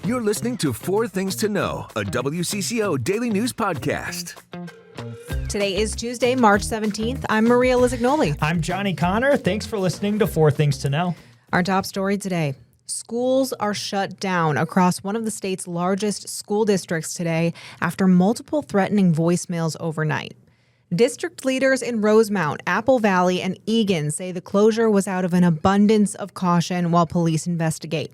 You're listening to Four Things to Know, a WCCO daily news podcast. Today is Tuesday, March 17th. I'm Maria Lizignoli. I'm Johnny Connor. Thanks for listening to Four Things to Know. Our top story today. Schools are shut down across one of the state's largest school districts today after multiple threatening voicemails overnight. District leaders in Rosemount, Apple Valley, and Eagan say the closure was out of an abundance of caution while police investigate.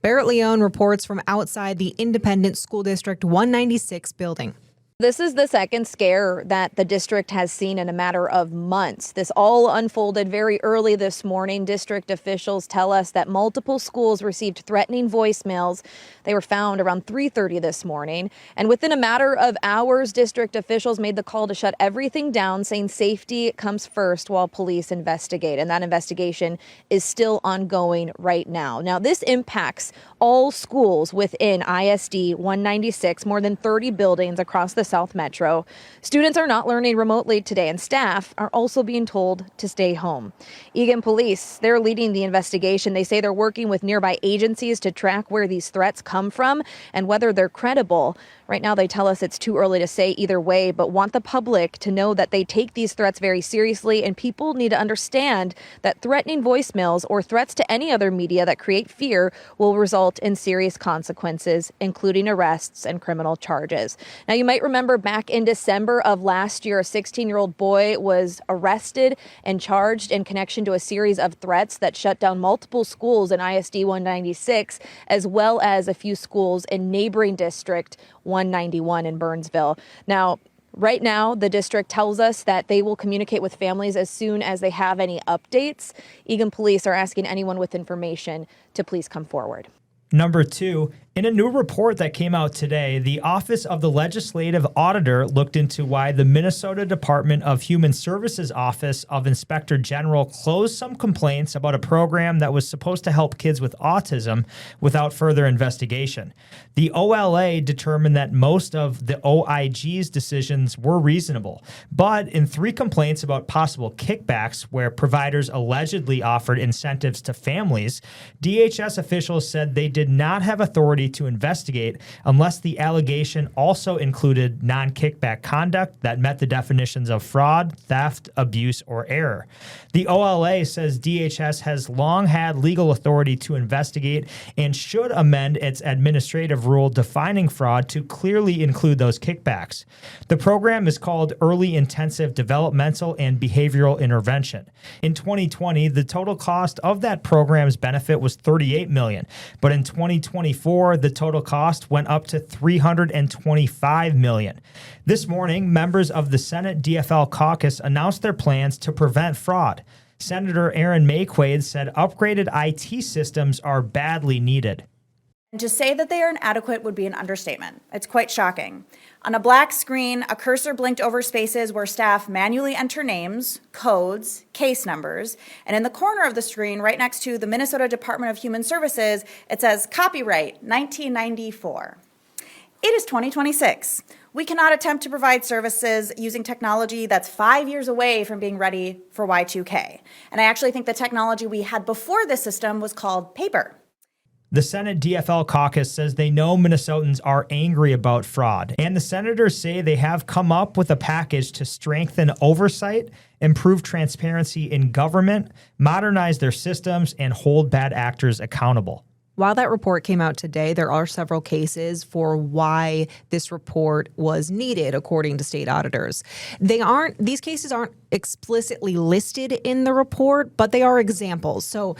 Barrett Leone reports from outside the Independent School District 196 building. This is the second scare that the district has seen in a matter of months. This all unfolded very early this morning. District officials tell us that multiple schools received threatening voicemails. They were found around 3:30 this morning. And within a matter of hours, district officials made the call to shut everything down, saying safety comes first while police investigate. And that investigation is still ongoing right now. Now, this impacts all schools within ISD 196, more than 30 buildings across the South Metro. Students are not learning remotely today, and staff are also being told to stay home. Eagan police, they're leading the investigation. They say they're working with nearby agencies to track where these threats come from and whether they're credible. Right now, they tell us it's too early to say either way, but want the public to know that they take these threats very seriously, and people need to understand that threatening voicemails or threats to any other media that create fear will result in serious consequences, including arrests and criminal charges. Now, you might remember back in December of last year, a 16-year-old boy was arrested and charged in connection to a series of threats that shut down multiple schools in ISD 196, as well as a few schools in neighboring District 191 in Burnsville. Now, right now, the district tells us that they will communicate with families as soon as they have any updates. Eagan police are asking anyone with information to please come forward. Number two, in a new report that came out today, the Office of the Legislative Auditor looked into why the Minnesota Department of Human Services Office of Inspector General closed some complaints about a program that was supposed to help kids with autism without further investigation. The OLA determined that most of the OIG's decisions were reasonable, but in 3 complaints about possible kickbacks where providers allegedly offered incentives to families, DHS officials said they did not have authority to investigate unless the allegation also included non-kickback conduct that met the definitions of fraud, theft, abuse, or error. The OLA says DHS has long had legal authority to investigate and should amend its administrative rule defining fraud to clearly include those kickbacks. The program is called Early Intensive Developmental and Behavioral Intervention. In 2020, the total cost of that program's benefit was $38 million, but in 2024, the total cost went up to $325 million. This morning, members of the Senate DFL caucus announced their plans to prevent fraud. Senator Aaron Mayquade said upgraded IT systems are badly needed. And to say that they are inadequate would be an understatement. It's quite shocking. On a black screen, a cursor blinked over spaces where staff manually enter names, codes, case numbers, and in the corner of the screen, right next to the Minnesota Department of Human Services, it says copyright 1994. It is 2026. We cannot attempt to provide services using technology that's 5 years away from being ready for Y2K. And I actually think the technology we had before this system was called paper. The Senate DFL caucus says they know Minnesotans are angry about fraud, and the senators say they have come up with a package to strengthen oversight, improve transparency in government, modernize their systems, and hold bad actors accountable. While that report came out today, there are several cases for why this report was needed, according to state auditors. These cases aren't explicitly listed in the report, but they are examples. So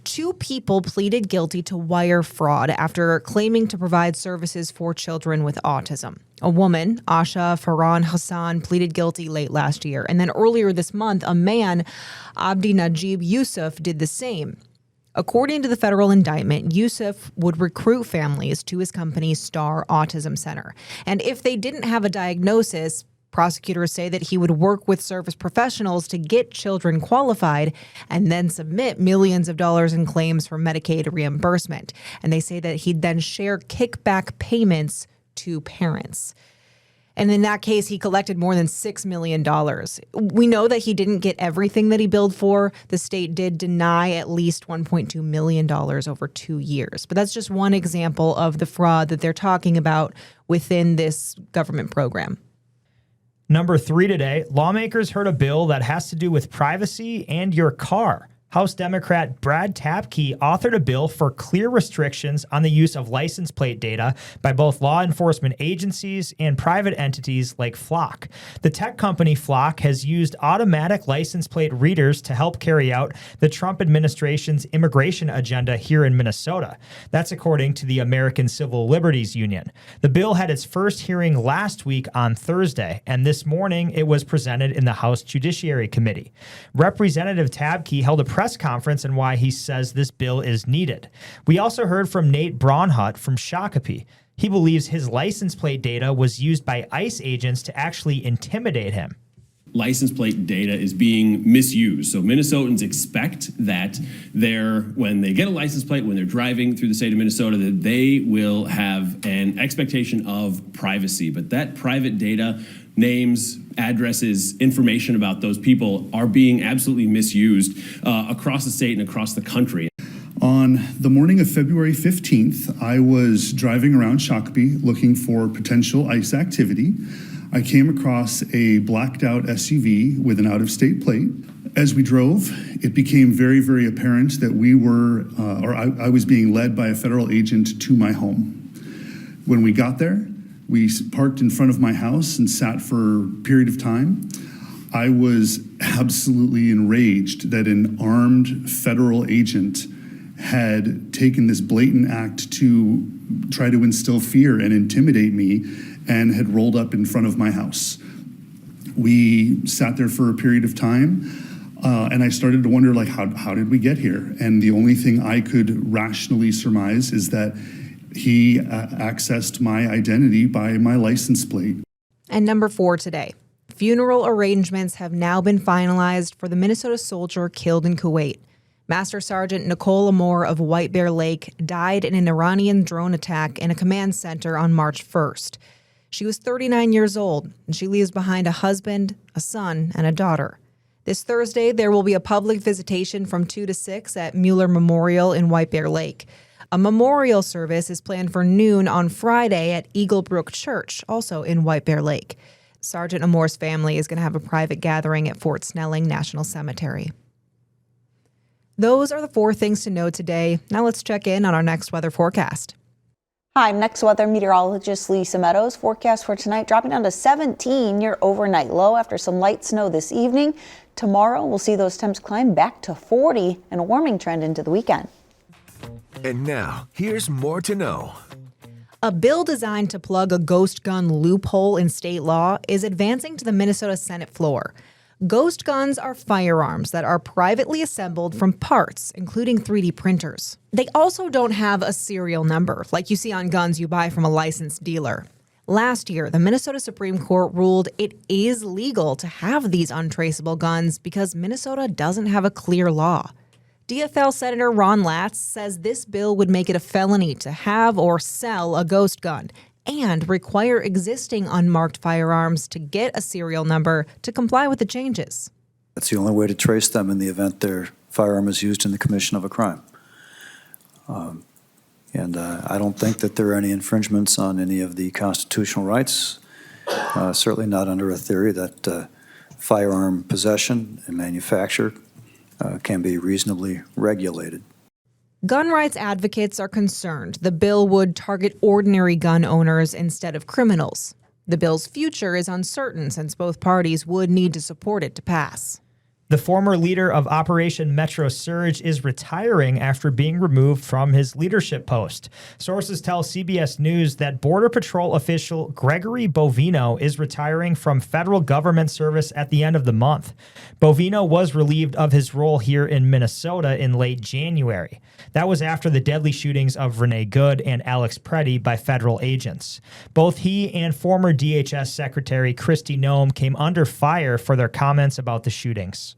2 people pleaded guilty to wire fraud after claiming to provide services for children with autism. A woman, Asha Farhan Hassan, pleaded guilty late last year. And then earlier this month, a man, Abdi Najib Yusuf, did the same. According to the federal indictment, Yusuf would recruit families to his company's Star Autism Center. And if they didn't have a diagnosis, prosecutors say that he would work with service professionals to get children qualified and then submit millions of dollars in claims for Medicaid reimbursement. And they say that he'd then share kickback payments to parents. And in that case, he collected more than $6 million. We know that he didn't get everything that he billed for. The state did deny at least $1.2 million over 2 years. But that's just one example of the fraud that they're talking about within this government program. Number 3 today, lawmakers heard a bill that has to do with privacy and your car. House Democrat Brad Tapke authored a bill for clear restrictions on the use of license plate data by both law enforcement agencies and private entities like Flock. The tech company Flock has used automatic license plate readers to help carry out the Trump administration's immigration agenda here in Minnesota. That's according to the American Civil Liberties Union. The bill had its first hearing last week on Thursday, and this morning it was presented in the House Judiciary Committee. Representative Tapke held a press conference on why he says this bill is needed. We also heard from Nate Braunhut from Shakopee. He believes his license plate data was used by ICE agents to actually intimidate him. License plate data is being misused. So Minnesotans expect that when they get a license plate, when they're driving through the state of Minnesota, that they will have an expectation of privacy. But that private data, names, addresses, information about those people are being absolutely misused across the state and across the country. On the morning of February 15th, I was driving around Shakopee looking for potential ICE activity. I came across a blacked out SUV with an out-of-state plate. As we drove, it became very, very apparent that I was being led by a federal agent to my home. When we got there, we parked in front of my house and sat for a period of time. I was absolutely enraged that an armed federal agent had taken this blatant act to try to instill fear and intimidate me and had rolled up in front of my house. We sat there for a period of time, and I started to wonder, how did we get here? And the only thing I could rationally surmise is that he accessed my identity by my license plate. And number 4 today. Funeral arrangements have now been finalized for the Minnesota soldier killed in Kuwait. Master Sergeant Nicole Amor of White Bear Lake died in an Iranian drone attack in a command center on March 1st. She was 39 years old, and she leaves behind a husband, a son, and a daughter. This Thursday, there will be a public visitation from 2 to 6 at Mueller Memorial in White Bear Lake. A memorial service is planned for noon on Friday at Eagle Brook Church, also in White Bear Lake. Sergeant Amor's family is going to have a private gathering at Fort Snelling National Cemetery. Those are the 4 things to know today. Now let's check in on our next weather forecast. Hi, I'm next weather meteorologist Lisa Meadows. Forecast for tonight dropping down to 17, your overnight low after some light snow this evening. Tomorrow we'll see those temps climb back to 40 and a warming trend into the weekend. And now, here's more to know. A bill designed to plug a ghost gun loophole in state law is advancing to the Minnesota Senate floor. Ghost guns are firearms that are privately assembled from parts, including 3D printers. They also don't have a serial number, like you see on guns you buy from a licensed dealer. Last year, the Minnesota Supreme Court ruled it is legal to have these untraceable guns because Minnesota doesn't have a clear law. DFL Senator Ron Latz says this bill would make it a felony to have or sell a ghost gun and require existing unmarked firearms to get a serial number to comply with the changes. That's the only way to trace them in the event their firearm is used in the commission of a crime. I don't think that there are any infringements on any of the constitutional rights, certainly not under a theory that firearm possession and manufacture can be reasonably regulated. Gun rights advocates are concerned the bill would target ordinary gun owners instead of criminals. The bill's future is uncertain since both parties would need to support it to pass. The former leader of Operation Metro Surge is retiring after being removed from his leadership post. Sources tell CBS News that Border Patrol official Gregory Bovino is retiring from federal government service at the end of the month. Bovino was relieved of his role here in Minnesota in late January. That was after the deadly shootings of Renee Good and Alex Preddy by federal agents. Both he and former DHS Secretary Kristi Noem came under fire for their comments about the shootings.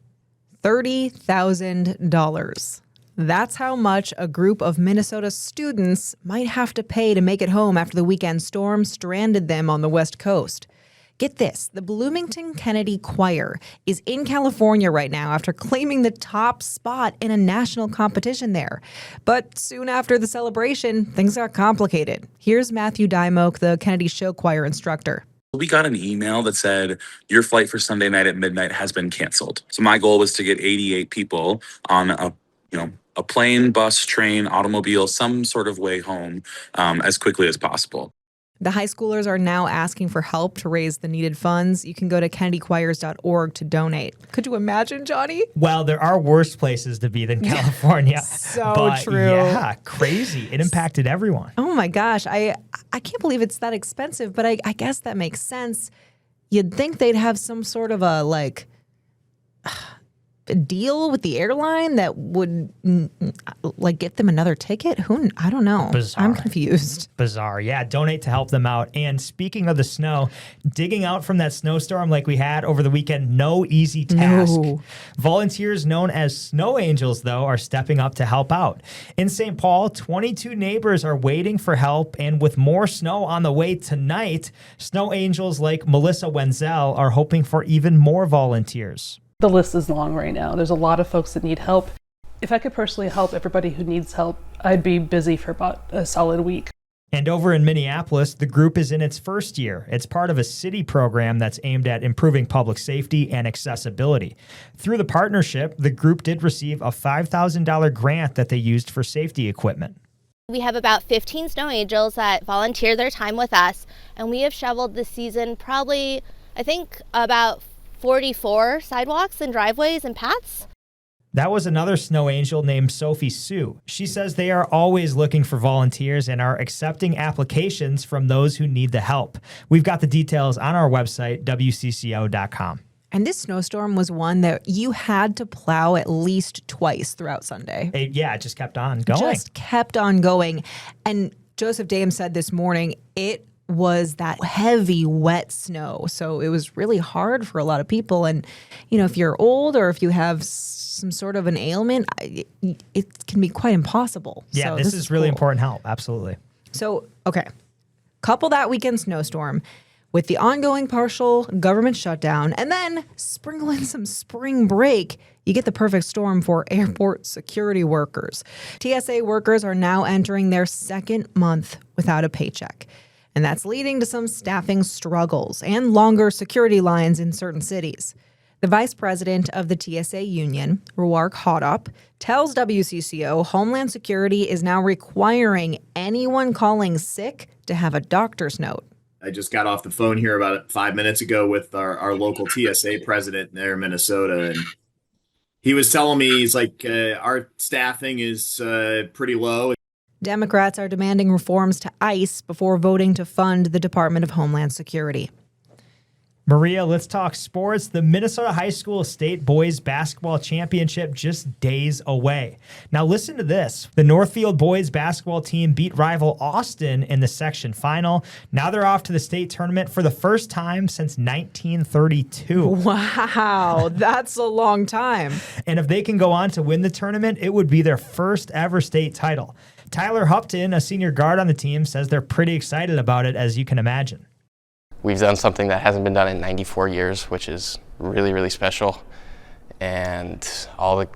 $30,000. That's how much a group of Minnesota students might have to pay to make it home after the weekend storm stranded them on the West Coast. Get this, the Bloomington Kennedy Choir is in California right now after claiming the top spot in a national competition there. But soon after the celebration, things got complicated. Here's Matthew Dymoke, the Kennedy Show Choir instructor. We got an email that said, your flight for Sunday night at midnight has been canceled. So my goal was to get 88 people on a plane, bus, train, automobile, some sort of way home as quickly as possible. The high schoolers are now asking for help to raise the needed funds. You can go to kennedychoirs.org to donate. Could you imagine, Johnny? Well, there are worse places to be than California. So true. Yeah, crazy. It impacted everyone. Oh my gosh. I can't believe it's that expensive, but I guess that makes sense. You'd think they'd have some sort of a deal with the airline that would get them another ticket. I don't know. Bizarre. I'm confused. Bizarre. Yeah, donate to help them out. And speaking of the snow, digging out from that snowstorm like we had over the weekend, no easy task. No. Volunteers known as snow angels, though, are stepping up to help out. In St. Paul, 22 neighbors are waiting for help, and with more snow on the way tonight, snow angels like Melissa Wenzel are hoping for even more volunteers. The list is long right now. There's a lot of folks that need help. If I could personally help everybody who needs help, I'd be busy for about a solid week. And over in Minneapolis, the group is in its first year. It's part of a city program that's aimed at improving public safety and accessibility. Through the partnership, the group did receive a $5,000 grant that they used for safety equipment. We have about 15 snow angels that volunteer their time with us, and we have shoveled this season probably, I think, about 44 sidewalks and driveways and paths. That was another snow angel named Sophie Sue. She says they are always looking for volunteers and are accepting applications from those who need the help. We've got the details on our website, WCCO.com. And this snowstorm was one that you had to plow at least twice throughout Sunday. It just kept on going. Just kept on going. And Joseph Dame said this morning, it was that heavy, wet snow. So it was really hard for a lot of people. And, if you're old or if you have some sort of an ailment, it can be quite impossible. Yeah, so this is really important help. Absolutely. So, okay. Couple that weekend snowstorm with the ongoing partial government shutdown and then sprinkle in some spring break, you get the perfect storm for airport security workers. TSA workers are now entering their second month without a paycheck. And that's leading to some staffing struggles and longer security lines in certain cities. The vice president of the TSA union, Ruark Hodup, tells WCCO Homeland Security is now requiring anyone calling sick to have a doctor's note. I just got off the phone here about 5 minutes ago with our local TSA president there in Minnesota, and he was telling me, he's like, our staffing is pretty low. Democrats are demanding reforms to ICE before voting to fund the Department of Homeland Security. Maria, let's talk sports. The Minnesota High School State Boys Basketball Championship just days away. Now listen to this. The Northfield boys basketball team beat rival Austin in the section final. Now they're off to the state tournament for the first time since 1932. Wow, that's a long time. And if they can go on to win the tournament, it would be their first ever state title. Tyler Hupton, a senior guard on the team, says they're pretty excited about it, as you can imagine. We've done something that hasn't been done in 94 years, which is really, really special. And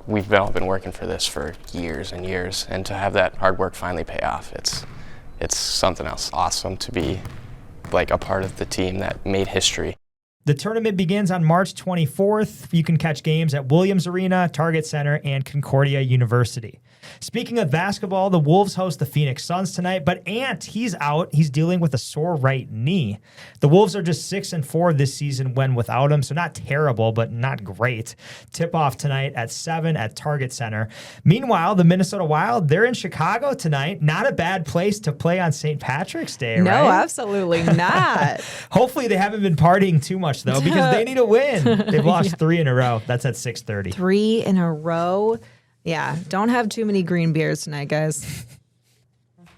we've all been working for this for years and years. And to have that hard work finally pay off, it's something else awesome to be like a part of the team that made history. The tournament begins on March 24th. You can catch games at Williams Arena, Target Center, and Concordia University. Speaking of basketball, the Wolves host the Phoenix Suns tonight, but Ant, he's out. He's dealing with a sore right knee. The Wolves are just 6-4 this season when without him, so not terrible, but not great. Tip-off tonight at 7 at Target Center. Meanwhile, the Minnesota Wild, they're in Chicago tonight. Not a bad place to play on St. Patrick's Day, right? No, absolutely not. Hopefully they haven't been partying too much, though, because they need a win. They've lost 3 in a row. That's at 6:30. 3 in a row? Yeah, don't have too many green beers tonight, guys.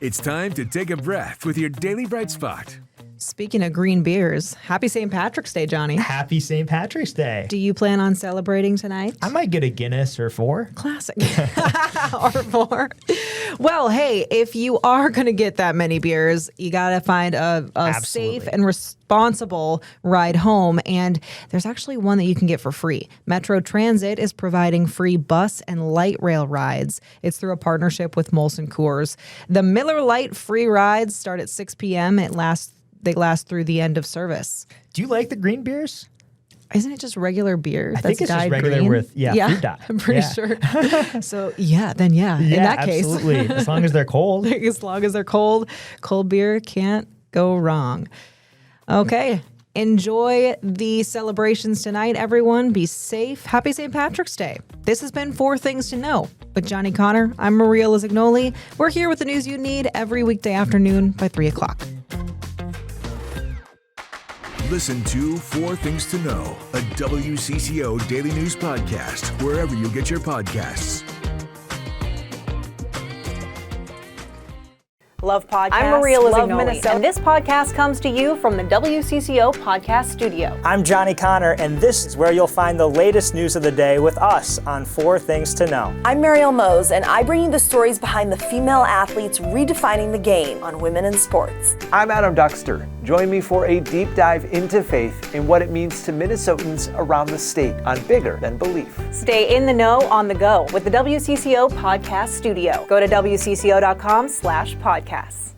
It's time to take a breath with your Daily Bright Spot. Speaking of green beers, happy St. Patrick's Day, Johnny. Happy St. Patrick's Day. Do you plan on celebrating tonight? I might get a Guinness or 4. Classic. Or 4. Well, hey, if you are going to get that many beers, you got to find a safe and responsible ride home. And there's actually one that you can get for free. Metro Transit is providing free bus and light rail rides. It's through a partnership with Molson Coors. The Miller Lite free rides start at 6 p.m. They last through the end of service. Do you like the green beers? Isn't it just regular beer? I think it's just regular green? with fruit dye. I'm pretty sure. So in that case. Absolutely. As long as they're cold. As long as they're cold beer can't go wrong. Okay. Enjoy the celebrations tonight, everyone. Be safe. Happy St. Patrick's Day. This has been 4 Things to Know with Johnny Connor. I'm Maria Lizignoli. We're here with the news you need every weekday afternoon by 3 o'clock. Listen to 4 Things to Know, a WCCO daily news podcast, wherever you get your podcasts. Love podcasts. I'm Maria Lizignoli, love Minnesota. and this podcast comes to you from the WCCO podcast studio. I'm Johnny Connor, and this is where you'll find the latest news of the day with us on 4 Things to Know. I'm Mariel Mose, and I bring you the stories behind the female athletes redefining the game on women in sports. I'm Adam Duxter. Join me for a deep dive into faith and what it means to Minnesotans around the state on Bigger Than Belief. Stay in the know on the go with the WCCO podcast studio. Go to WCCO.com/podcasts.